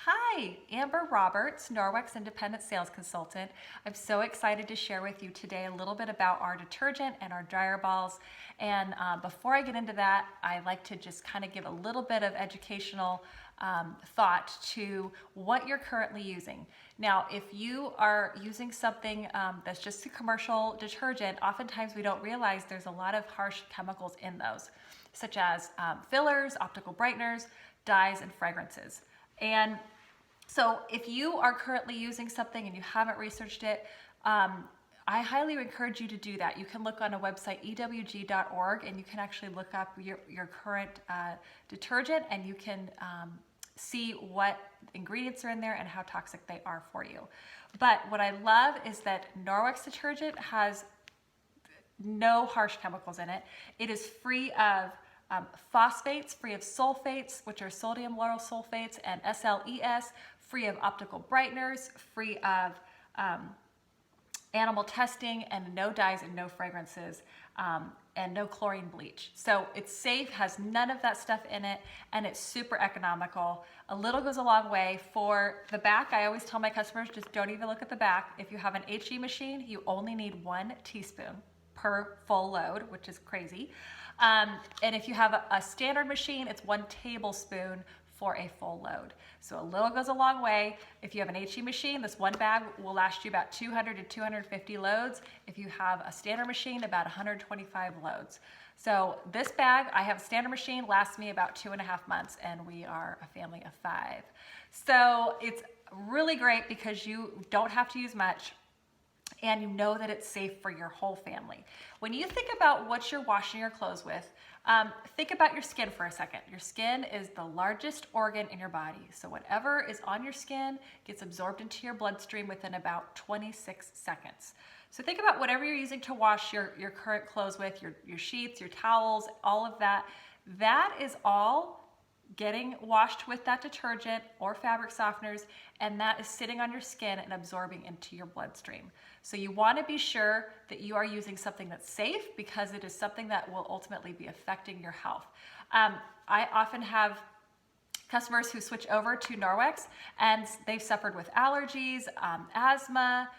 Hi, Amber Roberts, Norwex Independent Sales Consultant. I'm so excited to share with you today a little bit about our detergent and our dryer balls. And before I get into that, I like to just kind of give a little bit of educational thought to what you're currently using. Now, if you are using something that's just a commercial detergent, oftentimes we don't realize there's a lot of harsh chemicals in those, such as fillers, optical brighteners, dyes, and fragrances. And so if you are currently using something and you haven't researched it, I highly encourage you to do that. You can look on a website, ewg.org, and you can actually look up your current detergent, and you can see what ingredients are in there and how toxic they are for you. But what I love is that Norwex detergent has no harsh chemicals in it. It is free of phosphates, free of sulfates, which are sodium lauryl sulfates, and SLES, free of optical brighteners, free of animal testing, and no dyes and no fragrances, and no chlorine bleach. So it's safe, has none of that stuff in it, and it's super economical. A little goes a long way. For the back, I always tell my customers, just don't even look at the back. If you have an HE machine, you only need 1 teaspoon per full load, which is crazy. And if you have a standard machine, it's 1 tablespoon for a full load. So a little goes a long way. If you have an HE machine, this 1 bag will last you about 200 to 250 loads. If you have a standard machine, about 125 loads. So this bag, I have a standard machine, lasts me about 2.5 months, and we are a family of 5. So it's really great because you don't have to use much, and you know that it's safe for your whole family. When you think about what you're washing your clothes with, think about your skin for a second. Your skin is the largest organ in your body. So whatever is on your skin gets absorbed into your bloodstream within about 26 seconds. So think about whatever you're using to wash your current clothes with, your sheets, your towels, all of that. That is all getting washed with that detergent or fabric softeners, and that is sitting on your skin and absorbing into your bloodstream. So you want to be sure that you are using something that's safe, because it is something that will ultimately be affecting your health. I often have customers who switch over to Norwex, and they've suffered with allergies, asthma,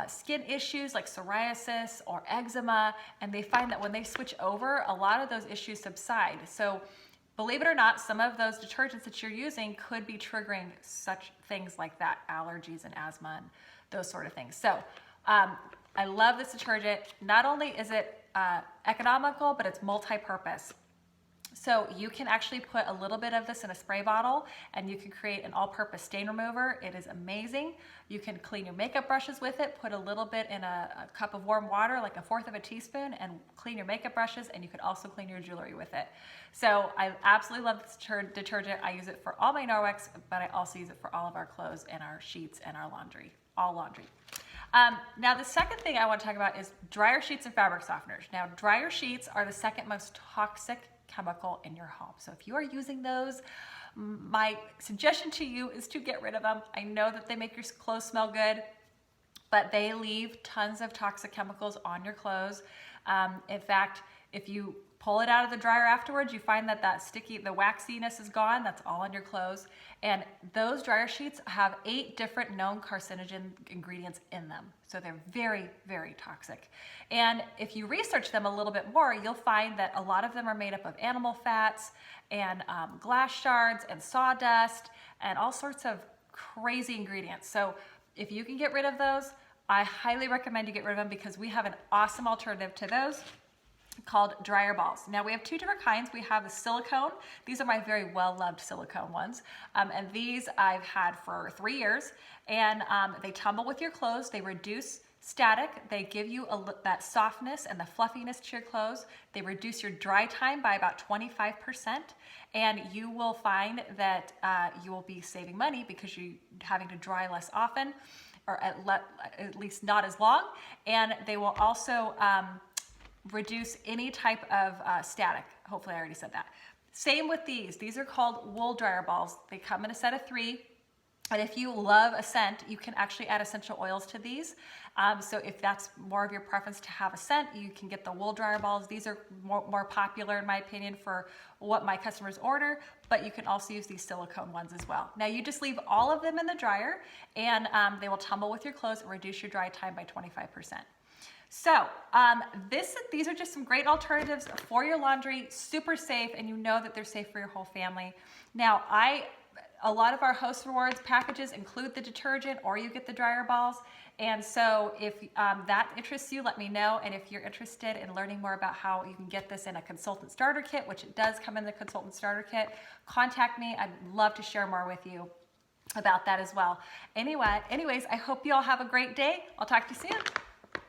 skin issues like psoriasis or eczema, and they find that when they switch over, a lot of those issues subside. So believe it or not, some of those detergents that you're using could be triggering such things like that, allergies and asthma and those sort of things. So I love this detergent. Not only is it economical, but it's multi-purpose. So you can actually put a little bit of this in a spray bottle, and you can create an all-purpose stain remover. It is amazing. You can clean your makeup brushes with it, put a little bit in a cup of warm water, like 1/4 of a teaspoon, and clean your makeup brushes, and you could also clean your jewelry with it. So I absolutely love this detergent. I use it for all my Norwex, but I also use it for all of our clothes and our sheets and our laundry, all laundry. Now the second thing I want to talk about is dryer sheets and fabric softeners. Now dryer sheets are the second most toxic chemical in your home. So if you are using those, my suggestion to you is to get rid of them. I know that they make your clothes smell good, but they leave tons of toxic chemicals on your clothes. In fact, if you pull it out of the dryer afterwards, you find that the waxiness is gone. That's all on your clothes. And those dryer sheets have 8 different known carcinogen ingredients in them. So they're very, very toxic. And if you research them a little bit more, you'll find that a lot of them are made up of animal fats and glass shards and sawdust and all sorts of crazy ingredients. So if you can get rid of those, I highly recommend you get rid of them, because we have an awesome alternative to those called dryer balls. Now we have 2 different kinds. We have the silicone. These are my very well-loved silicone ones. And these I've had for 3 years. And they tumble with your clothes. They reduce static. They give you that softness and the fluffiness to your clothes. They reduce your dry time by about 25%. And you will find that you will be saving money, because you're having to dry less often, or at least not as long. And they will also reduce any type of static. Hopefully I already said that. Same with these. These are called wool dryer balls. They come in a set of 3. And if you love a scent, you can actually add essential oils to these. So if that's more of your preference to have a scent, you can get the wool dryer balls. These are more popular, in my opinion, for what my customers order, but you can also use these silicone ones as well. Now you just leave all of them in the dryer, and they will tumble with your clothes and reduce your dry time by 25%. So these are just some great alternatives for your laundry, super safe, and you know that they're safe for your whole family. Now, a lot of our Host Rewards packages include the detergent, or you get the dryer balls. And so if that interests you, let me know. And if you're interested in learning more about how you can get this in a consultant starter kit, which it does come in the consultant starter kit, contact me. I'd love to share more with you about that as well. Anyways, I hope you all have a great day. I'll talk to you soon.